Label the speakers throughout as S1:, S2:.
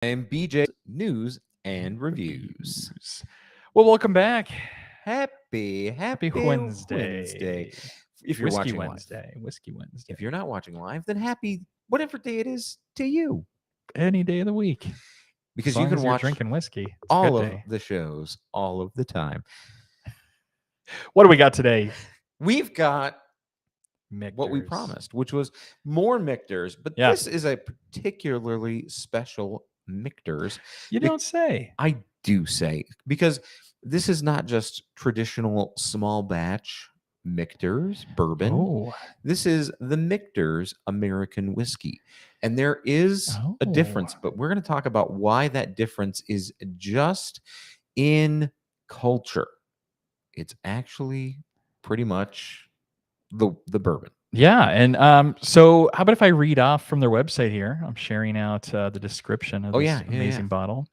S1: And BJ News and Reviews.
S2: Well, welcome back.
S1: Happy
S2: Happy
S1: Wednesday.
S2: Wednesday.
S1: If you're
S2: Whiskey
S1: watching live.
S2: Wednesday. Whiskey Wednesday.
S1: If you're not watching live, then happy whatever day it is to you.
S2: Any day of the week.
S1: Because
S2: As
S1: you
S2: long
S1: can
S2: as you're
S1: watch
S2: drinking whiskey, it's a
S1: all
S2: good
S1: of
S2: day.
S1: the shows all of the time.
S2: What do we got today?
S1: We've got
S2: Michters.
S1: what we promised, which was more Michters, but
S2: Yeah.
S1: this is a particularly special Michters.
S2: You don't say.
S1: I do say, because this is not just traditional small batch Michters bourbon.
S2: Oh.
S1: This is the Michter's American whiskey. And there is a difference, but we're going to talk about why that difference is just in culture. It's actually pretty much the bourbon.
S2: Yeah, and so how about if I read off from their website here? I'm sharing out the description of this amazing bottle.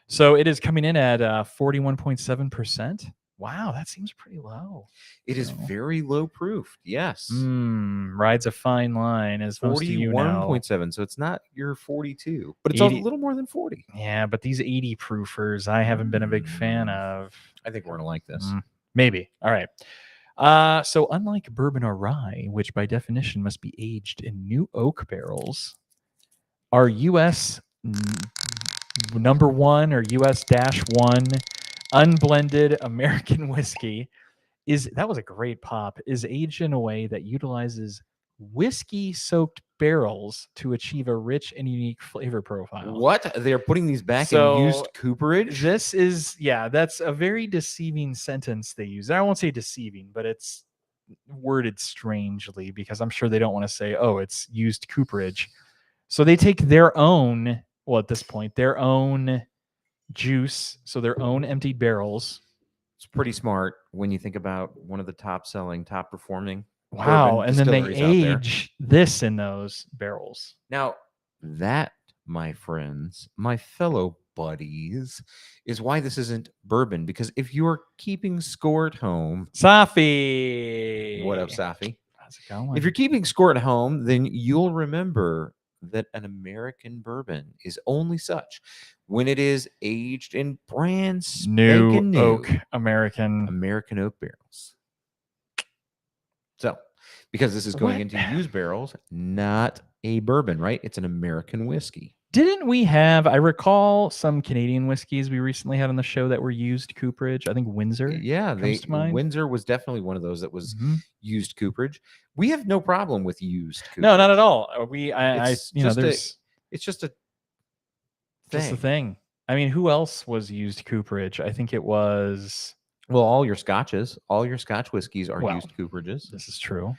S2: So it is coming in at 41.7%. Wow, that seems pretty low.
S1: It is very low proof. Yes.
S2: Rides a fine line, as most of you know.
S1: 41.7. So it's not your 42, but it's 80, a little more than 40.
S2: Yeah, but these 80 proofers, I haven't been a big fan of.
S1: I think we're going to like this.
S2: Maybe. All right. So unlike bourbon or rye, which by definition must be aged in new oak barrels, our U.S. number one or U.S.-1 unblended American whiskey that was a great pop, is aged in a way that utilizes whiskey-soaked barrels to achieve a rich and unique flavor profile.
S1: What? They're putting these back in used cooperage?
S2: This is, that's a very deceiving sentence they use. I won't say deceiving, but it's worded strangely because I'm sure they don't want to say, oh, it's used cooperage. So they take their own, well, at this point, their own juice, so their own emptied barrels.
S1: It's pretty smart when you think about one of the top-selling, top-performing.
S2: Wow, and then they age this in those barrels.
S1: Now, that, my friends, my fellow buddies, is why this isn't bourbon. Because if you're keeping score at home...
S2: Safi!
S1: What up, Safi?
S2: How's it going?
S1: If you're keeping score at home, then you'll remember that an American bourbon is only such when it is aged in brand
S2: new oak American
S1: oak barrels. So, because this is going into used barrels, not a bourbon, right? It's an American whiskey.
S2: Didn't we have, I recall some Canadian whiskeys we recently had on the show that were used cooperage. I think Windsor.
S1: Yeah, Windsor was definitely one of those that was used cooperage. We have no problem with used cooperage.
S2: No, not at all.
S1: It's just a thing.
S2: Just a thing. I mean, who else was used cooperage? I think it was...
S1: Well, all your Scotch whiskeys are used cooperages.
S2: This is true.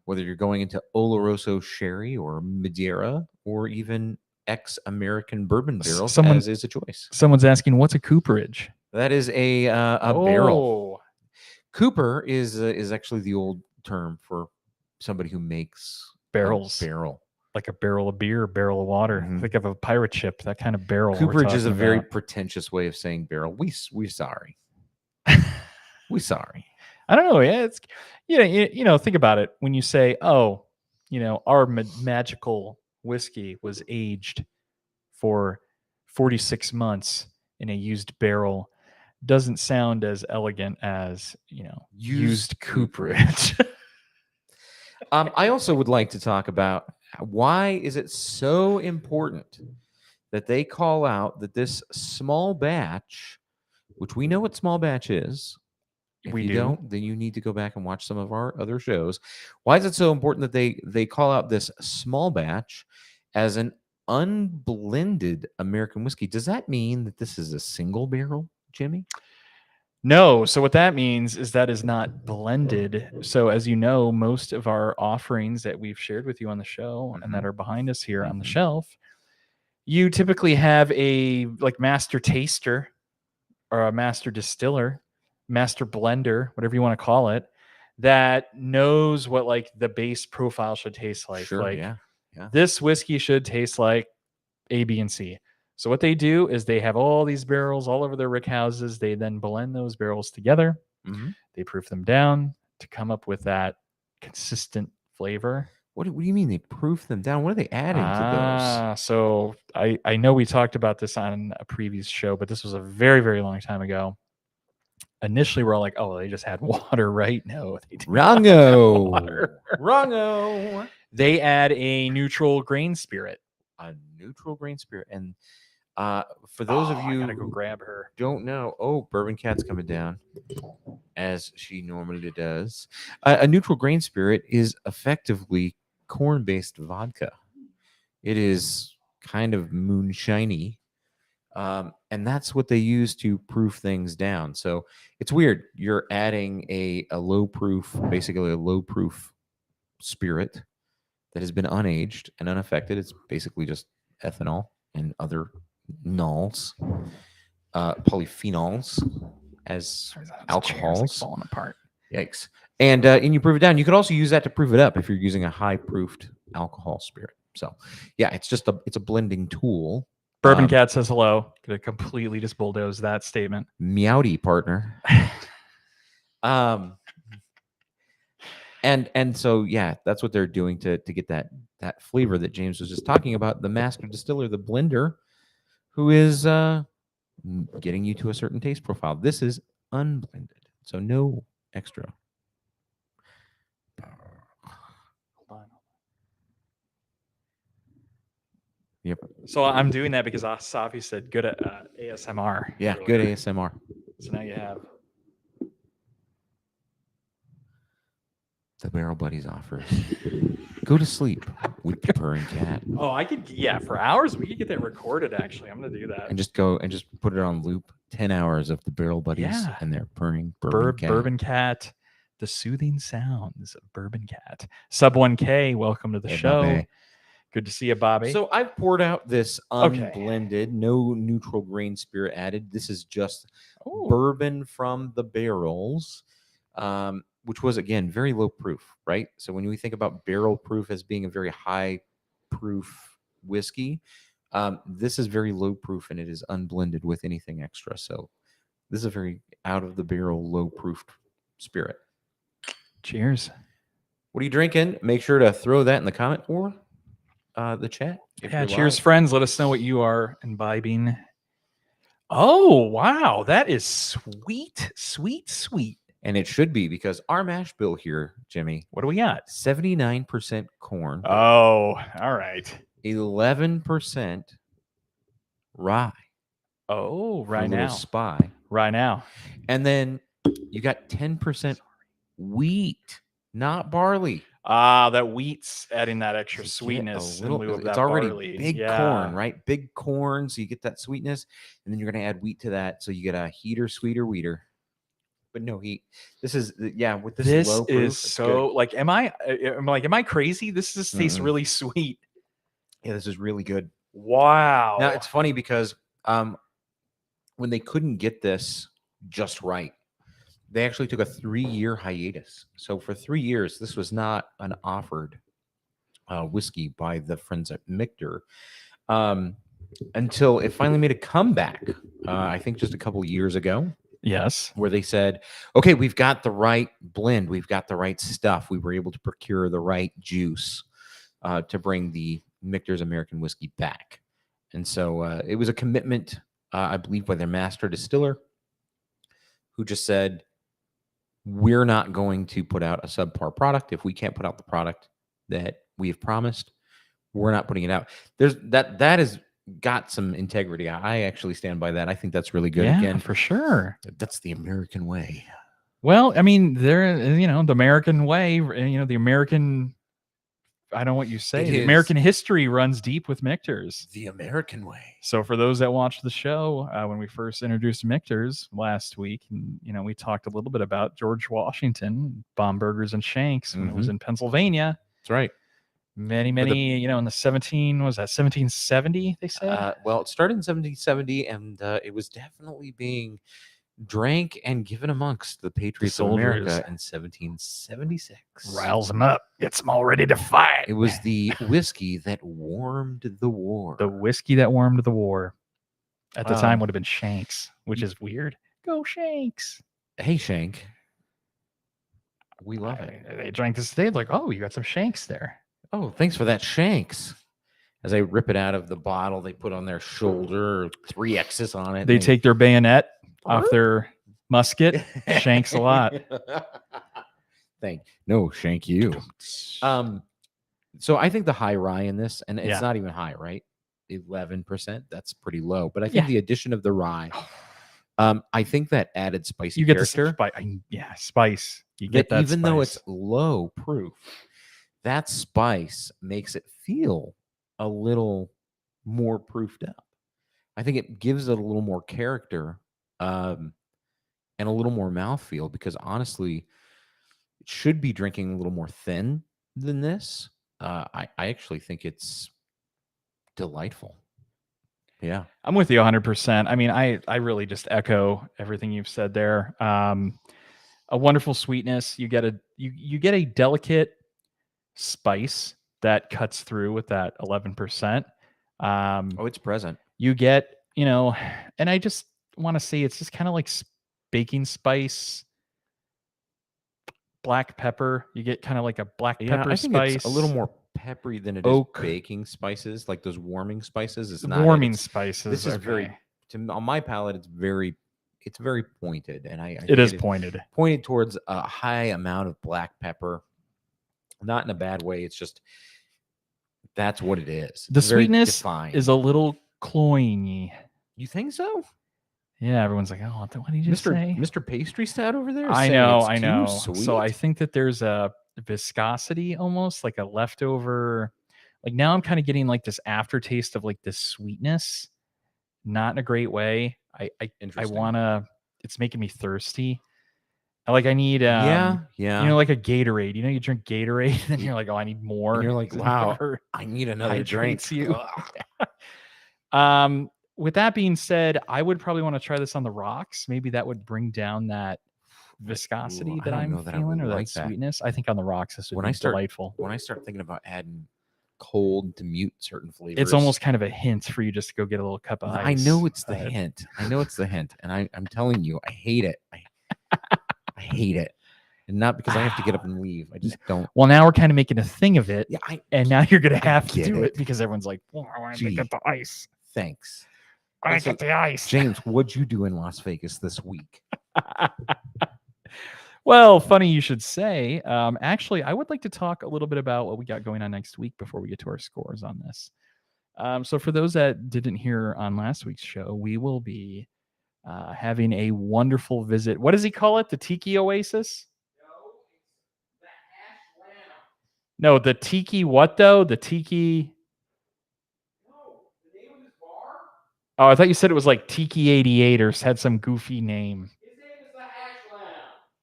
S1: Whether you're going into Oloroso Sherry or Madeira or even ex-American bourbon barrels, as is a choice.
S2: Someone's asking, what's a cooperage?
S1: That is a barrel. Cooper is actually the old term for somebody who makes
S2: barrels.
S1: Barrel.
S2: Like a barrel of beer, a barrel of water. Think of a pirate ship, that kind of barrel.
S1: Cooperage is a very pretentious way of saying barrel. We're sorry. We're sorry.
S2: I don't know. Yeah, it's think about it. When you say, oh, our magical whiskey was aged for 46 months in a used barrel, doesn't sound as elegant as used cooperage.
S1: I also would like to talk about why is it so important that they call out that this small batch, which we know what small batch is. If you don't, then you need to go back and watch some of our other shows. Why is it so important that they call out this small batch as an unblended American whiskey? Does that mean that this is a single barrel, Jimmy?
S2: No. So what that means is that is not blended. So as you know, most of our offerings that we've shared with you on the show and that are behind us here on the shelf, you typically have a master taster or a master distiller, master blender, whatever you want to call it, that knows what the base profile should taste like.
S1: Sure,
S2: this whiskey should taste like A, B, and C. So what they do is they have all these barrels all over their rick houses. They then blend those barrels together. They proof them down to come up with that consistent flavor.
S1: What do you mean they proof them down? What are they adding to those?
S2: So I know we talked about this on a previous show, but this was a very, very long time ago. Initially, we're all like, oh, they just had water, right? No, they did not have
S1: Wrongo.
S2: water.
S1: Wrongo.
S2: They add a neutral grain spirit.
S1: A neutral grain spirit. And for those of
S2: I
S1: you
S2: gotta go
S1: who
S2: grab her.
S1: don't know, Bourbon Cat's coming down as she normally does. A neutral grain spirit is effectively corn-based vodka. It is kind of moonshiny. And that's what they use to proof things down. So it's weird. You're adding a low proof, basically a low proof spirit that has been unaged and unaffected. It's basically just ethanol and other nols, polyphenols as
S2: Sorry, that chair's, like,
S1: alcohols.
S2: falling apart.
S1: Yikes. And you proof it down. You could also use that to proof it up if you're using a high proofed alcohol spirit. So yeah, it's a blending tool.
S2: Bourbon Cat says hello. Gonna completely just bulldoze that statement.
S1: Meowdy partner. And so yeah, that's what they're doing to get that flavor that James was just talking about. The master distiller, the blender, who is getting you to a certain taste profile. This is unblended, so no extra.
S2: Hold on.
S1: Yep.
S2: So I'm doing that because Safi said good at ASMR.
S1: Yeah,
S2: earlier.
S1: good ASMR.
S2: So now you have
S1: The Barrel Buddies offers. Go to sleep with the purring cat.
S2: Oh, I could, for hours. We could get that recorded. Actually, I'm gonna do that.
S1: And just go and just put it on loop. 10 hours of the Barrel Buddies
S2: Yeah.
S1: and their purring
S2: Bourbon Cat, the soothing sounds of Bourbon Cat. Sub 1K, welcome to the
S1: Hey,
S2: show.
S1: Bobby.
S2: Good to see you, Bobby.
S1: So I've poured out this
S2: Okay.
S1: unblended, no neutral grain spirit added. This is just
S2: Ooh.
S1: bourbon from the barrels, which was, again, very low proof, right? So when we think about barrel proof as being a very high proof whiskey, this is very low proof and it is unblended with anything extra. So this is a very out of the barrel, low proofed spirit.
S2: Cheers.
S1: What are you drinking? Make sure to throw that in the comment or the chat.
S2: Yeah, cheers, friends. Let us know what you are imbibing. Oh, wow. That is sweet, sweet, sweet.
S1: And it should be because our mash bill here, Jimmy,
S2: What do we got?
S1: 79% corn,
S2: Oh, all right.
S1: 11% rye.
S2: Oh,
S1: for a
S2: right
S1: little
S2: now.
S1: spy.
S2: Right now.
S1: And then you got 10% wheat, not barley.
S2: That wheat's adding that extra
S1: You get
S2: sweetness
S1: a little,
S2: in lieu of
S1: it's
S2: that
S1: already
S2: barley.
S1: big corn, right? Big corn, so you get that sweetness, and then you're going to add wheat to that, so you get a heater, sweeter, wheater, but no heat. This is with this low proof.
S2: Is so good. Like, am I crazy? This just tastes really sweet.
S1: Yeah, this is really good.
S2: Wow.
S1: Now it's funny because when they couldn't get this just right, they actually took a 3-year hiatus. So for 3 years, this was not an offered whiskey by the friends at Michter until it finally made a comeback. I think just a couple years ago.
S2: Yes.
S1: Where they said, okay, we've got the right blend. We've got the right stuff. We were able to procure the right juice to bring the Michter's American whiskey back. And so it was a commitment, I believe, by their master distiller, who just said, we're not going to put out a subpar product. If we can't put out the product that we have promised, we're not putting it out. There's that has got some integrity. I actually stand by that. I think that's really good.
S2: Yeah,
S1: Again,
S2: for sure.
S1: That's the American way.
S2: Well, I mean, the American way, the American, I don't know what you say. The American history runs deep with Michter's.
S1: The American way.
S2: So for those that watched the show, when we first introduced Michter's last week, and, we talked a little bit about George Washington, Baumburgers and Shanks, when it was in Pennsylvania.
S1: That's right.
S2: Many, in the 1770, they said?
S1: Well, it started in 1770, and it was definitely being drank and given amongst the patriots of America in 1776.
S2: Riles them up, gets them all ready to fight.
S1: It was the whiskey that warmed the war.
S2: The whiskey that warmed the war. At the time would have been Shanks, which is weird. Go Shanks.
S1: Hey, Shank. We love it.
S2: They drank this today. Like, oh, you got some Shanks there.
S1: Oh, thanks for that, Shanks. As they rip it out of the bottle, they put on their shoulder 3 X's on it.
S2: They
S1: and
S2: take their bayonet off their musket. Shanks a lot.
S1: Shank you. So I think the high rye in this, and it's
S2: Yeah.
S1: not even high, right? 11%. That's pretty low. But I think
S2: Yeah.
S1: the addition of the rye, I think that added spicy
S2: You get the
S1: character.
S2: spice. You get that
S1: even
S2: spice.
S1: though it's low proof, that spice makes it feel a little more proofed up. I think it gives it a little more character, and a little more mouthfeel, because honestly, it should be drinking a little more thin than this. I actually think it's delightful. Yeah.
S2: I'm with you 100%. I mean, I really just echo everything you've said there. A wonderful sweetness. You get a delicate spice that cuts through with that 11%.
S1: Oh, it's present.
S2: You get, and I just want to say it's just kind of like baking spice, black pepper. You get kind of like a black pepper
S1: I think
S2: spice.
S1: it's a little more peppery than it
S2: oak,
S1: is baking spices, like those warming spices. It's not
S2: warming
S1: it's,
S2: spices.
S1: This is
S2: okay.
S1: very, on my palate, it's very pointed, and I
S2: it
S1: think
S2: is pointed
S1: towards a high amount of black pepper, not in a bad way. It's just that's what it is.
S2: The
S1: It's very
S2: sweetness
S1: defined.
S2: is a little cloying.
S1: You think so?
S2: Yeah, everyone's like, "Oh, what did you just say?"
S1: Mr. Pastry Stout over there.
S2: I
S1: saying
S2: know,
S1: it's
S2: I
S1: too
S2: know.
S1: Sweet?
S2: So I think that there's a viscosity, almost like a leftover. Like now, I'm kind of getting like this aftertaste of like this sweetness, not in a great way. I wanna. It's making me thirsty. I need
S1: yeah.
S2: like a Gatorade. You drink Gatorade, and you're like, oh, I need more.
S1: And you're like, wow, I need another drink.
S2: Hydrates you. With that being said, I would probably want to try this on the rocks. Maybe that would bring down that viscosity
S1: Ooh,
S2: that
S1: I don't
S2: I'm
S1: know that I
S2: feeling,
S1: really
S2: or
S1: like
S2: that
S1: that.
S2: sweetness. I think on the rocks this would be delightful.
S1: When I start thinking about adding cold to mute certain flavors,
S2: It's almost kind of a hint for you just to go get a little cup of ice.
S1: I know it's the hint. And I'm telling you, I hate it. I hate it. And not because I have to get up and leave. I just don't.
S2: Well, now we're kind of making a thing of it.
S1: Yeah,
S2: and now you're going to have to
S1: get
S2: do
S1: it.
S2: it because everyone's like, oh, I want to get the ice.
S1: Thanks.
S2: I want to get the ice.
S1: James, what'd you do in Las Vegas this week?
S2: Well, funny you should say. Actually, I would like to talk a little bit about what we got going on next week before we get to our scores on this. So for those that didn't hear on last week's show, we will be having a wonderful visit. What does he call it? The Tiki Oasis? No, the Tiki what though? The Tiki... Oh, I thought you said it was like Tiki 88 or had some goofy name. His name is the Ashland.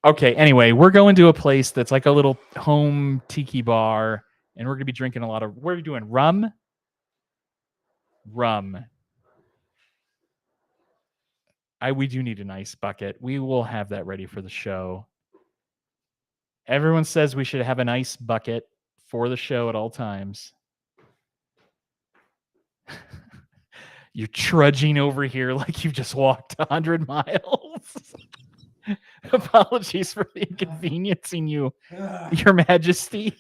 S2: Okay, anyway, we're going to a place that's like a little home tiki bar, and we're going to be drinking a lot of... What are we doing? Rum? Rum. We do need an ice bucket. We will have that ready for the show. Everyone says we should have an ice bucket for the show at all times. You're trudging over here like you've just walked 100 miles. Apologies for inconveniencing you, Your Majesty.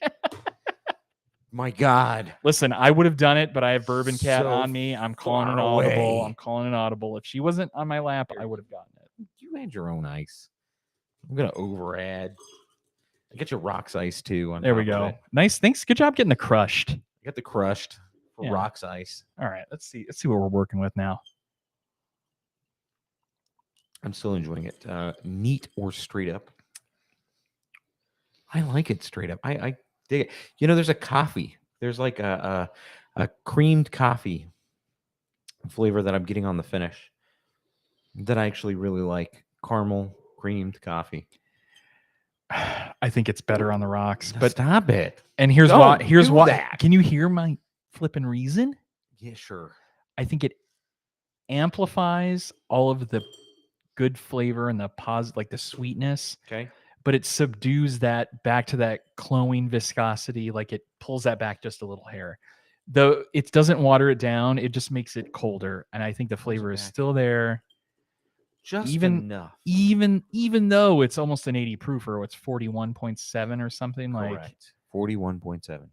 S1: My God.
S2: Listen, I would have done it, but I have Bourbon Cat
S1: So
S2: on me. I'm calling an
S1: far
S2: audible.
S1: away.
S2: I'm calling an audible. If she wasn't on my lap, I would have gotten it.
S1: You had your own ice. I'm gonna over add. I get your rocks ice too. On
S2: There we
S1: top of
S2: go.
S1: it.
S2: Nice. Thanks. Good job getting the crushed.
S1: I got the crushed for
S2: Yeah.
S1: rocks ice.
S2: All right. Let's see what we're working with now.
S1: I'm still enjoying it. Neat or straight up. I like it straight up. I dig it. There's a coffee. There's like a creamed coffee flavor that I'm getting on the finish that I actually really like. Caramel creamed coffee.
S2: I think it's better on the rocks,
S1: No,
S2: but
S1: stop it.
S2: And here's
S1: Don't
S2: why. Here's
S1: do
S2: why.
S1: that.
S2: Can you hear my flipping reason?
S1: Yeah, sure.
S2: I think it amplifies all of the good flavor and the positive, like the sweetness.
S1: Okay.
S2: But it subdues that back to that cloying viscosity. Like it pulls that back just a little hair. Though it doesn't water it down, it just makes it colder. And I think the flavor is still there.
S1: Just
S2: enough. Even though it's almost an 80 proof, or it's 41.7 or something.
S1: Correct. 41.7.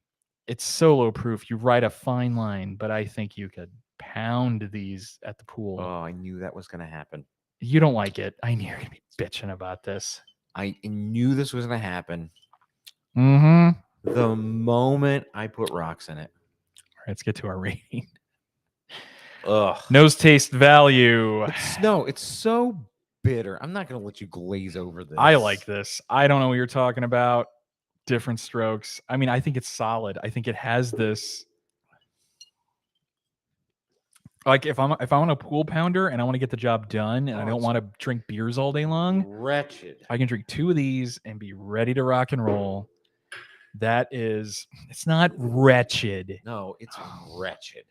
S2: It's so low proof. You ride a fine line, but I think you could pound these at the pool.
S1: Oh, I knew that was going to happen.
S2: You don't like it. I knew you're gonna be bitching about this.
S1: I knew this was going to happen
S2: Mm-hmm.
S1: the moment I put rocks in it.
S2: All right, let's get to our rating.
S1: Ugh.
S2: Nose taste value.
S1: It's so bitter. I'm not going to let you glaze over this.
S2: I like this. I don't know what you're talking about. Different strokes. I mean, I think it's solid. I think it has this. Like if I'm a pool pounder and I want to get the job done and I don't want to drink beers all day long,
S1: wretched.
S2: I can drink 2 of these and be ready to rock and roll. It's not wretched.
S1: No, it's wretched.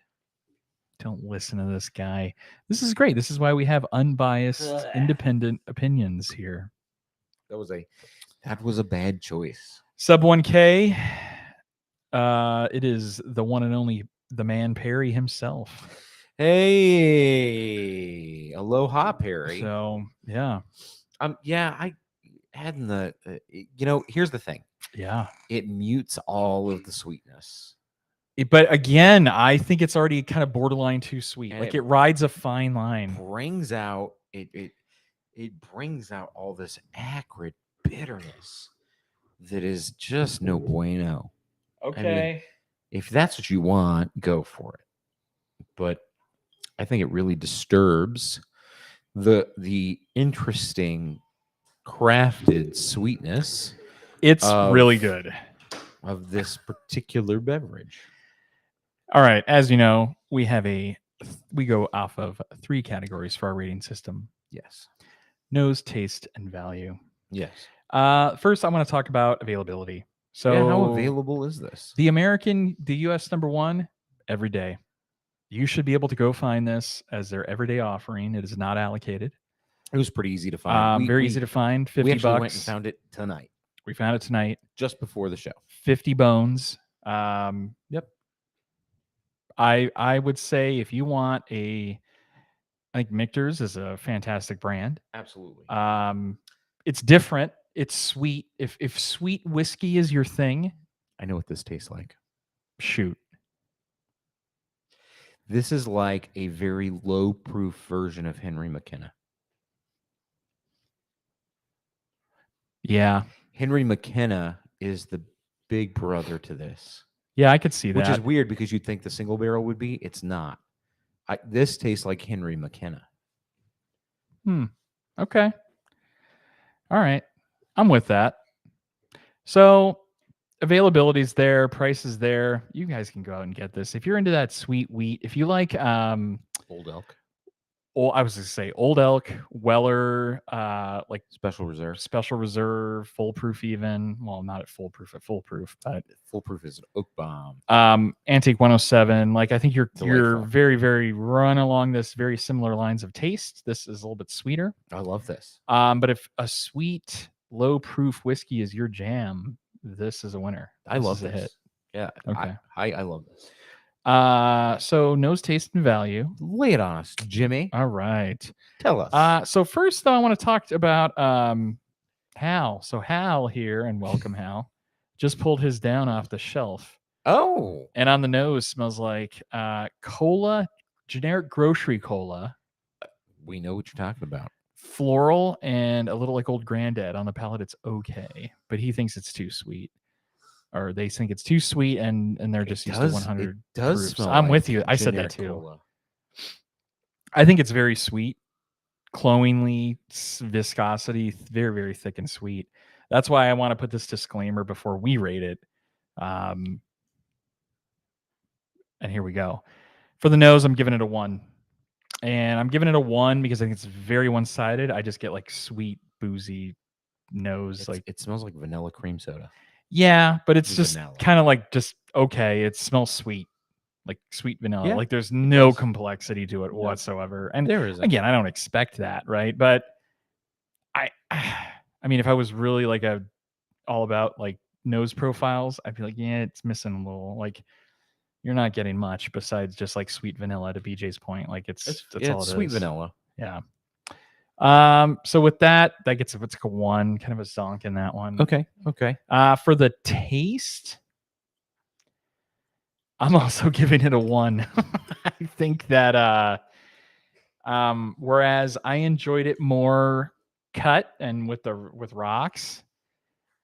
S2: Don't listen to this guy. This is great. This is why we have unbiased, independent opinions here.
S1: That was a bad choice.
S2: Sub 1K. It is the one and only the man Perry himself.
S1: Hey, aloha, Perry.
S2: So yeah,
S1: I had in the. Here's the thing.
S2: yeah.
S1: It mutes all of the sweetness.
S2: But again, I think it's already kind of borderline too sweet.
S1: And
S2: Like it rides a fine line.
S1: Brings out it brings out all this acrid bitterness that is just no bueno.
S2: Okay.
S1: If that's what you want, go for it. But I think it really disturbs the interesting crafted sweetness.
S2: It's really good.
S1: Of this particular beverage.
S2: All right, as you know, we go off of 3 categories for our rating system.
S1: Yes.
S2: Nose, taste, and value.
S1: Yes.
S2: First, I want to talk about availability. So,
S1: how available is this?
S2: The US #1, every day. You should be able to go find this as their everyday offering. It is not allocated.
S1: It was pretty easy to find.
S2: Very easy to find. $50.
S1: We actually went and found it tonight.
S2: We found it tonight,
S1: just before the show.
S2: 50 bones.
S1: Yep.
S2: I would say if you want I think Michter's is a fantastic brand.
S1: Absolutely.
S2: It's different. It's sweet. If sweet whiskey is your thing,
S1: I know what this tastes like.
S2: Shoot.
S1: This is like a very low proof version of Henry McKenna.
S2: Yeah.
S1: Henry McKenna is the big brother to this.
S2: Yeah, I could see that.
S1: Which is weird because you'd think the single barrel would be. It's not. This tastes like Henry McKenna.
S2: Okay. All right. I'm with that. So availability's there, price is there. You guys can go out and get this. If you're into that sweet wheat, if you like
S1: Old Elk.
S2: I was going to say Old Elk, Weller, like
S1: Special Reserve,
S2: Foolproof even. Well, not at Foolproof, but
S1: Foolproof is an oak bomb.
S2: Antique 107. Like I think you're
S1: Delightful.
S2: very, very run along this very similar lines of taste. This is a little bit sweeter.
S1: I love this.
S2: But if a sweet, low proof whiskey is your jam, this is a winner.
S1: I love this.
S2: A hit.
S1: Yeah.
S2: Okay.
S1: I love this.
S2: So nose, taste, and value.
S1: Lay it on us, Jimmy.
S2: All right.
S1: Tell us.
S2: So first, though, I want to talk about Hal. So Hal here, and welcome Hal, just pulled his down off the shelf.
S1: Oh.
S2: And on the nose smells like cola, generic grocery cola.
S1: We know what you're talking about.
S2: Floral and a little like Old Granddad. On the palate, it's okay, but he thinks it's too sweet. Or they think it's too sweet, and they're just used to 100.
S1: It does
S2: proofs.
S1: smell
S2: I'm
S1: like
S2: with you. I said that
S1: generic
S2: too.
S1: cola.
S2: I think it's very sweet, cloyingly viscosity, very, very thick and sweet. That's why I want to put this disclaimer before we rate it. And here we go. For the nose, I'm giving it a 1. And I'm giving it a 1 because I think it's very one-sided. I just get like sweet, boozy nose.
S1: It smells like vanilla cream soda.
S2: Yeah, but it's just
S1: Vanilla.
S2: kind of like just okay. It smells sweet, like sweet vanilla.
S1: Yeah,
S2: like there's no complexity to it whatsoever. And
S1: there isn't.
S2: Again, I don't expect that, right? But I mean, if I was really like all about like nose profiles, I'd be like, yeah, it's missing a little. Like you're not getting much besides just like sweet vanilla. To BJ's point, like that's all it
S1: sweet
S2: is.
S1: vanilla.
S2: Yeah. So with that gets it's like a 1, kind of a zonk in that one.
S1: Okay.
S2: For the taste, I'm also giving it a 1. I think that whereas I enjoyed it more cut and with rocks,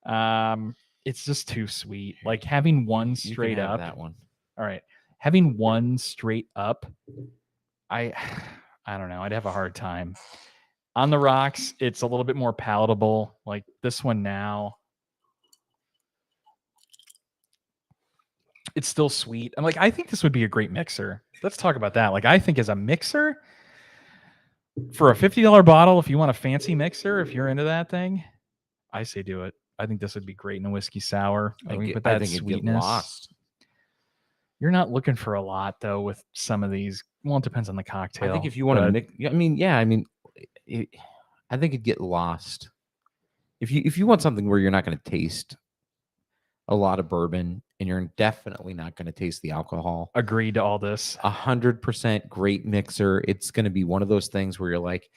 S2: it's just too sweet. Like having one
S1: You can
S2: straight
S1: have
S2: up.
S1: that one.
S2: All right. Having one straight up, I I don't know. I'd have a hard time. On the rocks, it's a little bit more palatable. Like this one now, it's still sweet. I'm like, I think this would be a great mixer. Let's talk about that. Like, I think as a mixer for a $50 bottle, if you want a fancy mixer, if you're into that thing, I say do it. I think this would be great in a whiskey sour. I mean, with
S1: I
S2: that
S1: think it'd get
S2: sweetness,
S1: lost.
S2: you're not looking for a lot though with some of these. Well, it depends on the cocktail.
S1: I think if you want to
S2: but
S1: mix, I mean, I think it'd get lost. If you want something where you're not going to taste a lot of bourbon and you're definitely not going to taste the alcohol,
S2: agreed to all this.
S1: 100% great mixer. It's going to be one of those things where you're like,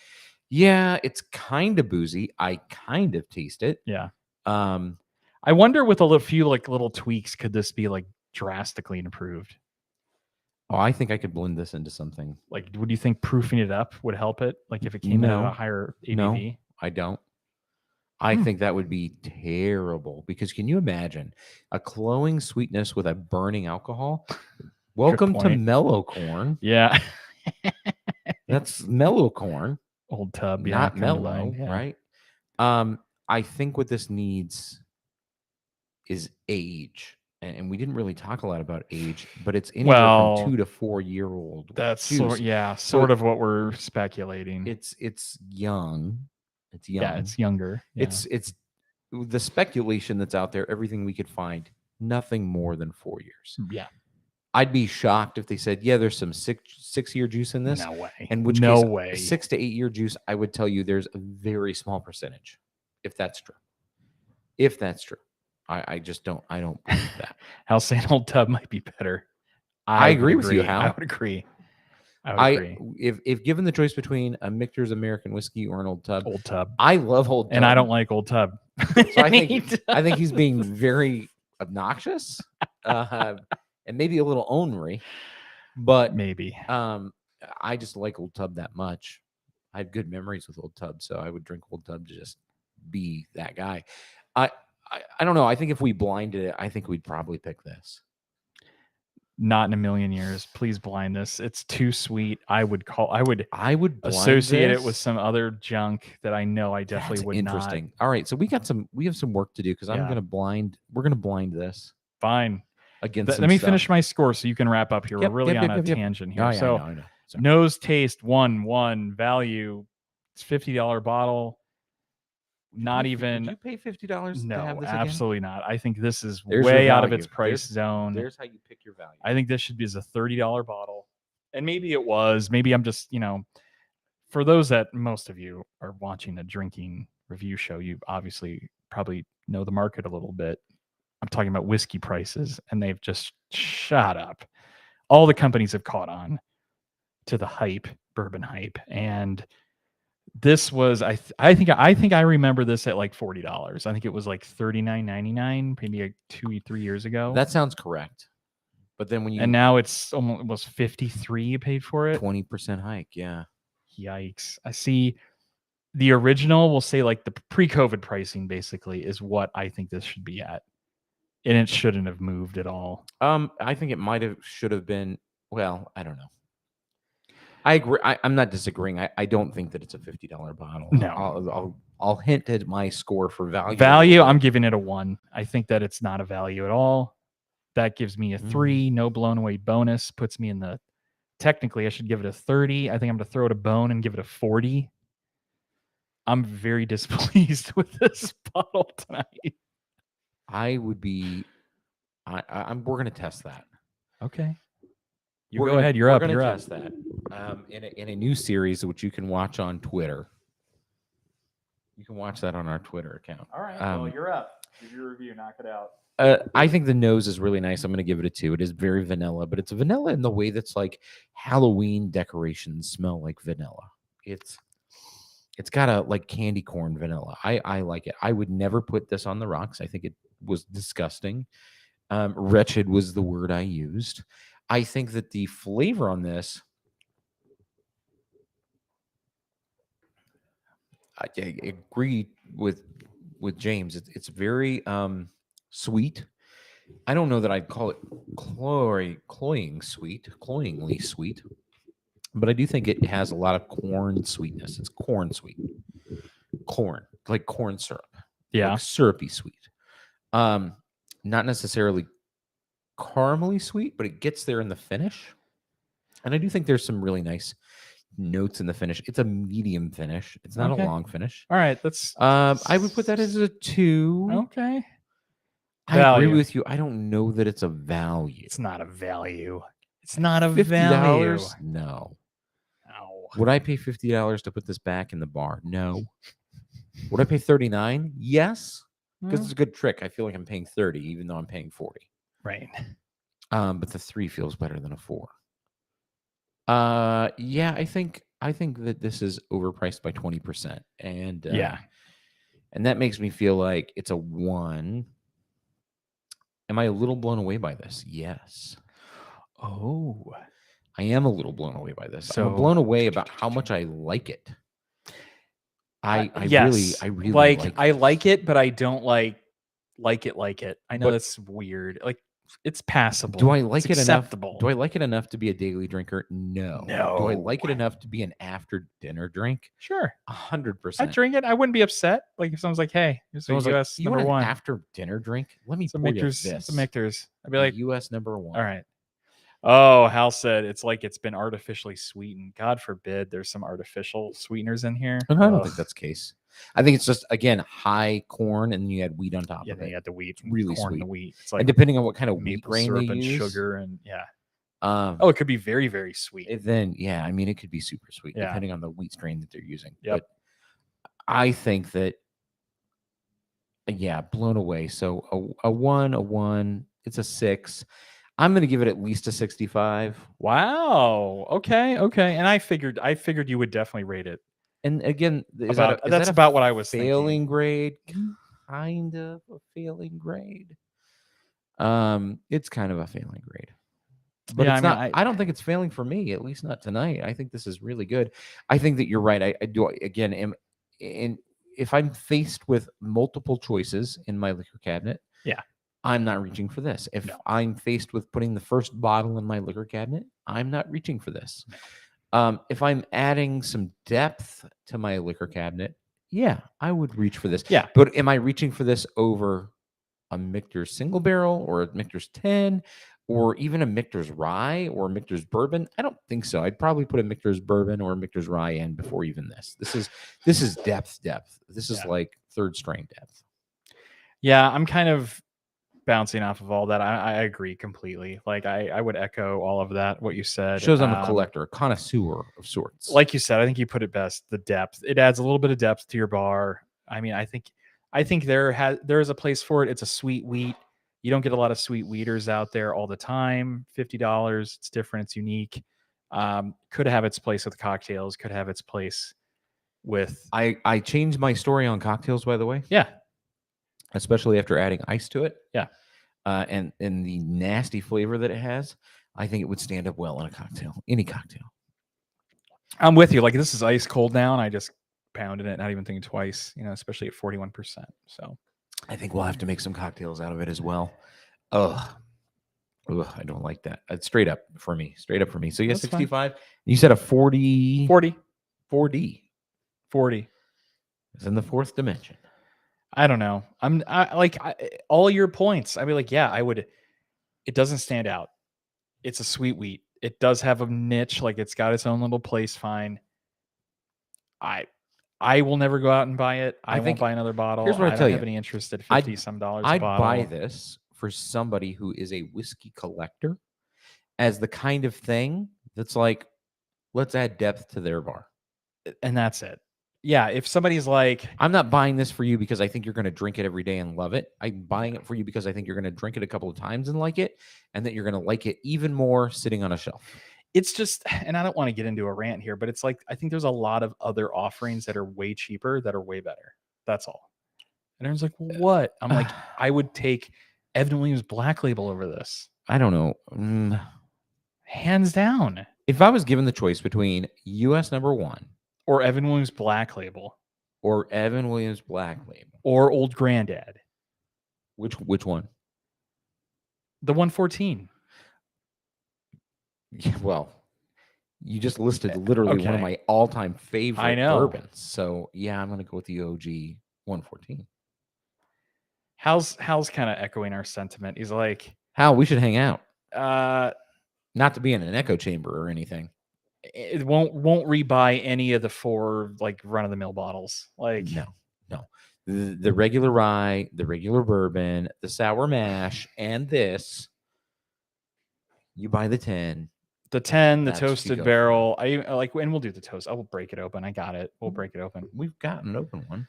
S1: yeah, it's kind of boozy. I kind of taste it.
S2: Yeah.
S1: Um,
S2: I wonder with a few like little tweaks, could this be like drastically improved?
S1: oh, I think I could blend this into something.
S2: Like, would you think proofing it up would help it? Like if it came in at
S1: No.
S2: a higher ABV?
S1: No, I don't. I think that would be terrible because can you imagine a glowing sweetness with a burning alcohol? Welcome to
S2: point.
S1: mellow corn.
S2: Yeah.
S1: That's mellow corn,
S2: Old tub, yeah,
S1: not
S2: come to
S1: mellow,
S2: mind, yeah.
S1: right? I think what this needs is age. And we didn't really talk a lot about age, but it's anywhere
S2: Well,
S1: from 2 to 4 year old.
S2: That's
S1: juice.
S2: sort of what we're speculating.
S1: It's young. It's young.
S2: Yeah, it's younger. Yeah.
S1: It's the speculation that's out there, everything we could find, nothing more than 4 years.
S2: yeah.
S1: I'd be shocked if they said, yeah, there's some 6-year juice in this.
S2: No way.
S1: In which
S2: no
S1: case,
S2: way.
S1: 6 to 8 year juice, I would tell you there's a very small percentage, if that's true. If that's true. I just don't believe that.
S2: Hal saying Old Tub might be better.
S1: I agree with you, Hal.
S2: I would agree. I would agree.
S1: If given the choice between a Michter's American whiskey or an Old Tub,
S2: Tub.
S1: I love Old Tub.
S2: And I don't like Old Tub.
S1: So I think he's being very obnoxious and maybe a little ornery, but
S2: maybe.
S1: I just like Old Tub that much. I have good memories with Old Tub, so I would drink Old Tub to just be that guy. I don't know. I think if we blinded it, I think we'd probably pick this.
S2: Not in a million years. Please blind this. It's too sweet. I would associate it with some other junk that I know I definitely would not.
S1: Interesting. All right, so we have some work to do because we're gonna blind this.
S2: Fine.
S1: Against
S2: let me finish my score so you can wrap up here. We're really on a tangent here.
S1: Oh,
S2: so
S1: I know.
S2: nose taste 1 value. It's $50 bottle. Not even.
S1: Did you pay $50?
S2: No,
S1: to have this
S2: absolutely not. I think this is
S1: There's
S2: way
S1: your
S2: out of
S1: value.
S2: its price zone.
S1: There's how you pick your value.
S2: I think this should be as a $30 bottle. And maybe it was. Maybe I'm just, for those that most of you are watching a drinking review show, you obviously probably know the market a little bit. I'm talking about whiskey prices, and they've just shot up. All the companies have caught on to the hype, bourbon hype, and this was I think I remember this at like $40. I think it was like $39.99 maybe like 2-3 years ago.
S1: That sounds correct. But then
S2: and now it's almost $53 you paid for it.
S1: 20% hike, yeah.
S2: Yikes. I see the original, we'll say like the pre-COVID pricing basically is what I think this should be at. And it shouldn't have moved at all.
S1: I think it should have been, well, I don't know. I agree. I'm not disagreeing. I don't think that it's a $50 bottle.
S2: No.
S1: I'll hint at my score for value.
S2: Value, I'm giving it a 1. I think that it's not a value at all. That gives me a 3. No blown away bonus. Puts me in the, technically I should give it a 30. I think I'm going to throw it a bone and give it a 40. I'm very displeased with this bottle tonight.
S1: I would be, we're going to test that.
S2: Okay. Go ahead. You're up.
S1: We're going to test that in a new series, which you can watch on Twitter. You can watch that on our Twitter account.
S2: All right. Well, you're up. Give your review. Knock it out.
S1: I think the nose is really nice. I'm going to give it a 2. It is very vanilla, but it's vanilla in the way that's like Halloween decorations smell like vanilla. It's got a like candy corn vanilla. I like it. I would never put this on the rocks. I think it was disgusting. Wretched was the word I used. I think that the flavor on this, I agree with James. It's very sweet. I don't know that I'd call it cloyingly sweet, but I do think it has a lot of corn sweetness. It's corn sweet, like corn syrup,
S2: Yeah.
S1: like syrupy sweet. Not necessarily caramely sweet, but it gets there in the finish. And I do think there's some really nice notes in the finish. It's a medium finish. It's not
S2: Okay.
S1: a long finish.
S2: All right. That's
S1: I would put that as a 2.
S2: okay.
S1: I agree
S2: Value.
S1: with you. I don't know that it's a value.
S2: It's not a value. It's not a
S1: $50?
S2: value.
S1: No.
S2: No.
S1: Would I pay $50 to put this back in the bar? No. Would I pay $39? Yes. Because it's a good trick. I feel like I'm paying 30, even though I'm paying 40.
S2: Right.
S1: But the 3 feels better than a 4. Yeah, I think that this is overpriced by 20%. And
S2: Yeah.
S1: and that makes me feel like it's a 1. Am I a little blown away by this? Yes.
S2: Oh.
S1: I am a little blown away by this.
S2: So
S1: I'm blown away about how much I like it. I
S2: yes.
S1: really
S2: like
S1: like
S2: I
S1: this.
S2: like it, but I don't like it. I know
S1: But-
S2: that's weird. Like it's passable.
S1: Do I like
S2: It's
S1: it enough?
S2: acceptable.
S1: Do I like it enough to be a daily drinker? No. Do I like it
S2: No.
S1: enough to be an after dinner drink?
S2: Sure.
S1: 100%.
S2: I drink it. I wouldn't be upset. Like if someone's like, "Hey, here's a
S1: Someone's like,
S2: U.S.
S1: you
S2: number
S1: want an
S2: one."
S1: after dinner drink? Let me
S2: It's a
S1: pour you
S2: Michter's.
S1: this.
S2: It's a Michter's. I'd be
S1: A
S2: like,
S1: U.S. number 1.
S2: all right. Oh, Hal said it's like it's been artificially sweetened. God forbid there's some artificial sweeteners in here.
S1: And I don't
S2: Ugh.
S1: think that's the case. I think it's just, again, high corn, and then you add wheat on top
S2: Yeah,
S1: of
S2: then
S1: it.
S2: you got the wheat,
S1: It's really
S2: corn, and the
S1: sweet.
S2: wheat. It's
S1: And
S2: like
S1: depending on what kind of wheat
S2: maple
S1: grain they
S2: syrup and
S1: use,
S2: sugar, and yeah.
S1: oh,
S2: Oh, it could be very, very sweet.
S1: then yeah, I mean, it could be super sweet
S2: Yeah.
S1: depending on the wheat strain that they're using.
S2: Yep.
S1: But I think that, yeah, blown away. So a 1, it's a 6. I'm going to give it at least a 65.
S2: Wow. Okay. Okay. And I figured you would definitely rate it.
S1: And again, is
S2: About-
S1: that
S2: that's
S1: a
S2: about what I was
S1: failing
S2: thinking.
S1: grade? Kind of a failing grade. It's kind of a failing grade. But
S2: Yeah,
S1: it's
S2: I mean,
S1: not. I don't think it's failing for me, at least not tonight. I think this is really good. I think that you're right. I do again am in if I'm faced with multiple choices in my liquor cabinet,
S2: Yeah.
S1: I'm not reaching for this. If
S2: No.
S1: I'm faced with putting the first bottle in my liquor cabinet, I'm not reaching for this. If I'm adding some depth to my liquor cabinet, yeah, I would reach for this.
S2: Yeah.
S1: But am I reaching for this over a Michter's single barrel or a Michter's 10 or even a Michter's rye or a Michter's bourbon? I don't think so. I'd probably put a Michter's bourbon or a Michter's rye in before even this. This is depth. This is
S2: Yeah.
S1: like third strain depth.
S2: Yeah, I'm kind of bouncing off of all that. I agree completely. Like I would echo all of that, what you said.
S1: Shows I'm a collector, a connoisseur of sorts.
S2: Like you said, I think you put it best. The depth. It adds a little bit of depth to your bar. I mean, I think there is a place for it. It's a sweet wheat. You don't get a lot of sweet wheaters out there all the time. $50. It's different. It's unique. Could have its place with cocktails. Could have its place with.
S1: I changed my story on cocktails, by the way,
S2: Yeah.
S1: especially after adding ice to it.
S2: Yeah.
S1: And the nasty flavor that it has, I think it would stand up well in a cocktail, any cocktail.
S2: I'm with you. Like this is ice cold now, and I just pounded it, not even thinking twice. Especially at 41%. So
S1: I think we'll have to make some cocktails out of it as well. Ugh, I don't like that. It's straight up for me. So you have
S2: That's fine.
S1: 65. You said a 40.
S2: 40.
S1: 4D.
S2: 40.
S1: It's in the fourth dimension.
S2: I don't know. All your points. I'd be like, yeah, I would. It doesn't stand out. It's a sweet wheat. It does have a niche. Like it's got its own little place. Fine. I will never go out and buy it. I won't
S1: think-
S2: buy another bottle.
S1: here's what I
S2: I
S1: tell
S2: don't
S1: you.
S2: have any interest at
S1: I'd-
S2: 50 some dollars.
S1: I'd
S2: a bottle.
S1: buy this for somebody who is a whiskey collector as the kind of thing that's like, let's add depth to their bar.
S2: and that's it. Yeah, if somebody's like,
S1: I'm not buying this for you because I think you're going to drink it every day and love it. I'm buying it for you because I think you're going to drink it a couple of times and like it, and that you're going to like it even more sitting on a shelf.
S2: it's just, and I don't want to get into a rant here, but it's like I think there's a lot of other offerings that are way cheaper that are way better. That's all. And everyone's like, well, what? I'm like, I would take Evan Williams Black Label over this.
S1: I don't know.
S2: Hands down.
S1: If I was given the choice between U.S. number 1
S2: Or Evan Williams Black Label.
S1: or Evan Williams Black Label,
S2: Or Old Granddad.
S1: which one?
S2: The 114.
S1: Yeah, well, you just listed literally one of
S2: okay.
S1: my all-time favorite
S2: I know.
S1: bourbons. So yeah, I'm gonna go with the OG 114.
S2: Hal's kind of echoing our sentiment. He's like,
S1: Hal, we should hang out.
S2: Not
S1: to be in an echo chamber or anything.
S2: It won't rebuy any of the 4 like run of the mill bottles. Like
S1: No. The regular rye, the regular bourbon, the sour mash, and this. You buy the 10.
S2: The 10, the
S1: That's what you
S2: toasted
S1: go
S2: barrel. I like, and we'll do the toast. I will break it open. I got it. We'll break it open.
S1: We've got an open one.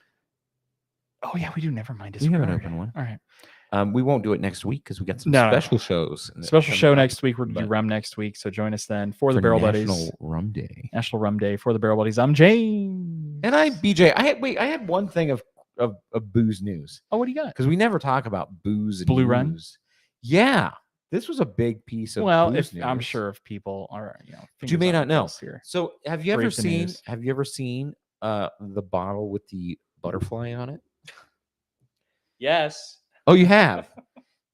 S2: Oh yeah, we do. Never mind.
S1: We have an open one.
S2: All right.
S1: We won't do it next week because we got some
S2: No.
S1: special shows.
S2: Special show
S1: coming up.
S2: next week. We're gonna do
S1: but-
S2: rum next week. So join us then for the Barrel
S1: National
S2: Buddies.
S1: Rum Day.
S2: National Rum Day for the Barrel Buddies. I'm James.
S1: And I'm BJ. I had one thing of booze news
S2: Oh, what do you got?
S1: because we never talk about booze and
S2: Blue Run?
S1: news. Yeah, this was a big piece of
S2: Well,
S1: booze
S2: if
S1: news.
S2: I'm sure if people are,
S1: But you
S2: fingers
S1: may
S2: on
S1: not
S2: the
S1: know.
S2: pulse here.
S1: So have you ever
S2: Break the
S1: seen?
S2: news.
S1: Have you ever seen the bottle with the butterfly on it?
S2: Yes.
S1: Oh, you have.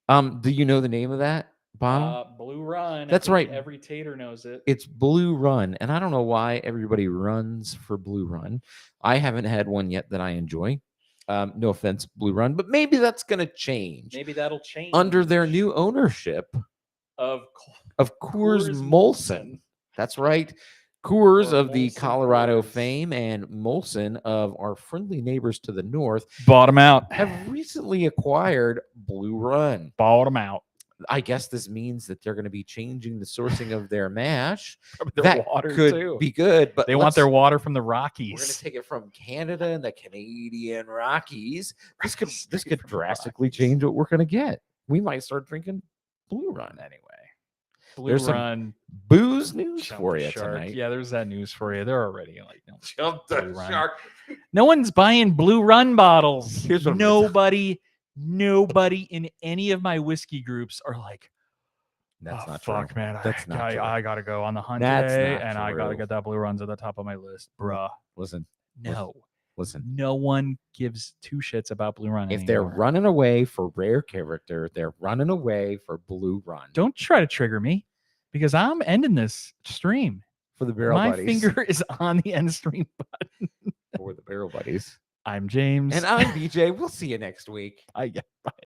S1: Do you know the name of that bottle?
S2: Blue Run.
S1: That's right.
S2: Every tater knows it.
S1: It's Blue Run, and I don't know why everybody runs for Blue Run. I haven't had one yet that I enjoy. No offense, Blue Run, but maybe that's going to change
S2: Maybe that'll change
S1: under their new ownership
S2: of
S1: of Coors Molson. That's right. Coors
S2: Or
S1: of the
S2: Molson
S1: Colorado
S2: Coors.
S1: fame and Molson of our friendly neighbors to the north
S2: bottom out.
S1: have recently acquired Blue Run.
S2: Bottom out.
S1: I guess this means that they're going to be changing the sourcing of their mash.
S2: Their
S1: that
S2: water
S1: could
S2: too.
S1: be good, but
S2: They want their water from the
S1: We're going
S2: Rockies.
S1: to take it from Canada and the Canadian Rockies. This could
S2: Straight from the
S1: drastically
S2: Rockies.
S1: change what we're going to get. We might start drinking Blue Run
S2: Anyway, Blue
S1: There's some
S2: Run.
S1: booze news
S2: Jump
S1: for
S2: the
S1: you
S2: shark.
S1: tonight.
S2: Yeah, there's that news for you. They're already like, no,
S1: Jump
S2: Blue Run. No one's buying Blue Run bottles.
S1: Here's what I'm gonna
S2: Nobody in any of my whiskey groups are like,
S1: That's
S2: oh,
S1: not
S2: fuck,
S1: true.
S2: man.
S1: That's not true.
S2: I gotta go on the hunt
S1: That's
S2: today,
S1: not
S2: and I gotta
S1: true.
S2: get that Blue Runs at the top of my list, bruh.
S1: Listen,
S2: No,
S1: listen.
S2: no one gives 2 shits about Blue Run.
S1: If they're
S2: anymore.
S1: running away for rare character, they're running away for Blue Run.
S2: Don't try to trigger me, because I'm ending this stream.
S1: For the Barrel
S2: My
S1: Buddies.
S2: finger is on the end stream button.
S1: For the Barrel Buddies.
S2: I'm James.
S1: And I'm BJ. We'll see you next week.
S2: I